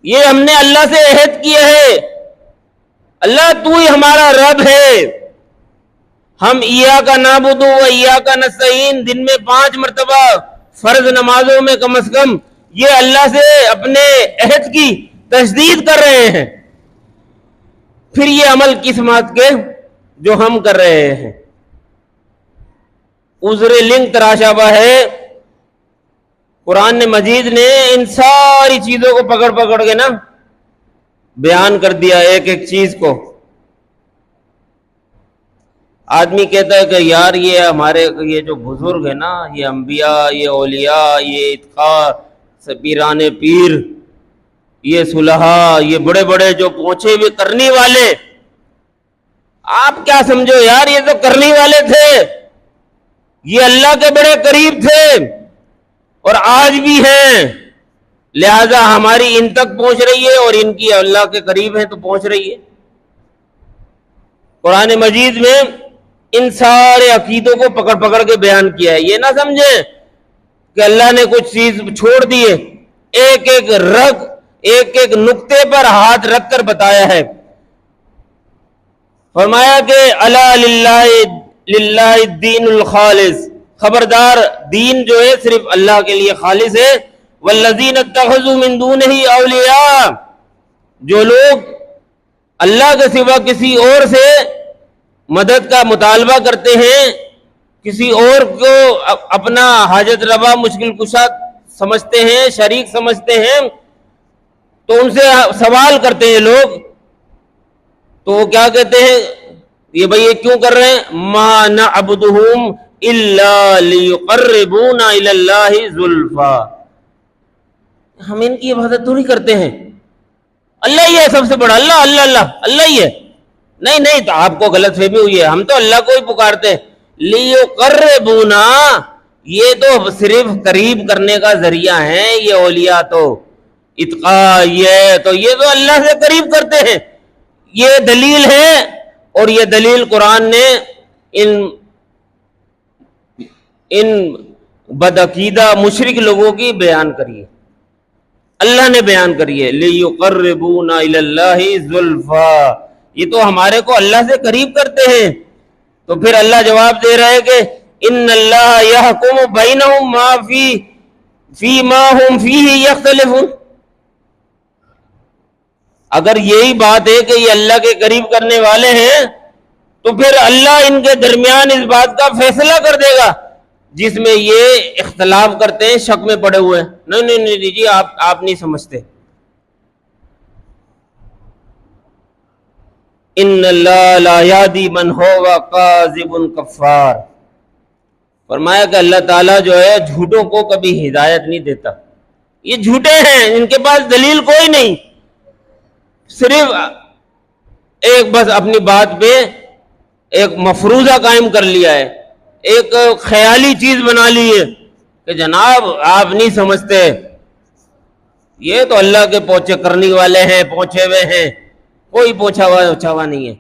یہ ہم نے اللہ سے عہد کیا ہے، اللہ تو ہی ہمارا رب ہے، ہم ایاک نعبد و ایاک نستعین دن میں 5 مرتبہ فرض نمازوں میں کم از کم یہ اللہ سے اپنے عہد کی تجدید کر رہے ہیں، پھر یہ عمل کس بات کے جو ہم کر رہے ہیں۔ عذر لنگ تراشا ہوا ہے، قرآن مجید نے ان ساری چیزوں کو پکڑ پکڑ کے نا بیان کر دیا، ایک ایک چیز کو۔ آدمی کہتا ہے کہ یار یہ ہمارے یہ جو بزرگ ہیں نا، یہ انبیاء، یہ اولیاء، یہ اتقاء پیران پیر، یہ صلحاء، یہ بڑے بڑے جو پہنچے ہوئے کرنی والے، آپ کیا سمجھو یار، یہ تو کرنی والے تھے، یہ اللہ کے بڑے قریب تھے اور آج بھی ہیں، لہذا ہماری ان تک پہنچ رہی ہے اور ان کی اللہ کے قریب ہے تو پہنچ رہی ہے۔ قرآن مجید میں ان سارے عقیدوں کو پکڑ پکڑ کے بیان کیا ہے۔ یہ نہ سمجھیں کہ اللہ نے کچھ چیز چھوڑ دی ہے، ایک ایک نقطے پر ہاتھ رکھ کر بتایا ہے۔ فرمایا کہ الا للہ الدین الخالص، خبردار دین جو ہے صرف اللہ کے لیے خالص ہے۔ والذین اتخذوا من دونہ اولیاء، جو لوگ اللہ کے سوا کسی اور سے مدد کا مطالبہ کرتے ہیں، کسی اور کو اپنا حاجت روا مشکل کشا سمجھتے ہیں، شریک سمجھتے ہیں، تو ان سے سوال کرتے ہیں لوگ، تو وہ کیا کہتے ہیں، یہ بھئی یہ کیوں کر رہے ہیں، ما نعبدہم الا لیقربونا الی اللہ زلفا، ہم ان کی عبادت تھوڑی کرتے ہیں، اللہ ہی ہے سب سے بڑا، اللہ ہی ہے، نہیں تو آپ کو غلط فہمی ہوئی ہے، ہم تو اللہ کو ہی پکارتے ہیں، لیقربونا، یہ تو صرف قریب کرنے کا ذریعہ ہے، یہ اولیاء تو اتقاء، یہ تو اللہ سے قریب کرتے ہیں، یہ دلیل ہے، اور یہ دلیل قرآن نے ان بدعقیدہ مشرک لوگوں کی بیان کری ہے، اللہ نے بیان کری ہے، لیقربونا الی اللہ زلفا، یہ تو ہمارے کو اللہ سے قریب کرتے ہیں۔ تو پھر اللہ جواب دے رہا ہے کہ ان اللہ یحکم بینہم فی ما ہم فیہ یختلفون، اگر یہی بات ہے کہ یہ اللہ کے قریب کرنے والے ہیں تو پھر اللہ ان کے درمیان اس بات کا فیصلہ کر دے گا جس میں یہ اختلاف کرتے ہیں، شک میں پڑے ہوئے ہیں۔ نہیں جی، آپ نہیں سمجھتے۔ ان اللہ لا یہدی من ہوا کاذب کفار، فرمایا کہ اللہ تعالیٰ جو ہے جھوٹوں کو کبھی ہدایت نہیں دیتا، یہ جھوٹے ہیں، ان کے پاس دلیل کوئی نہیں، صرف ایک بس اپنی بات پہ ایک مفروضہ قائم کر لیا ہے، ایک خیالی چیز بنا لی ہے کہ جناب آپ نہیں سمجھتے، یہ تو اللہ کے پہنچے کرنے والے ہیں، پہنچے ہوئے ہیں، کوئی پہنچا ہوا نہیں ہے۔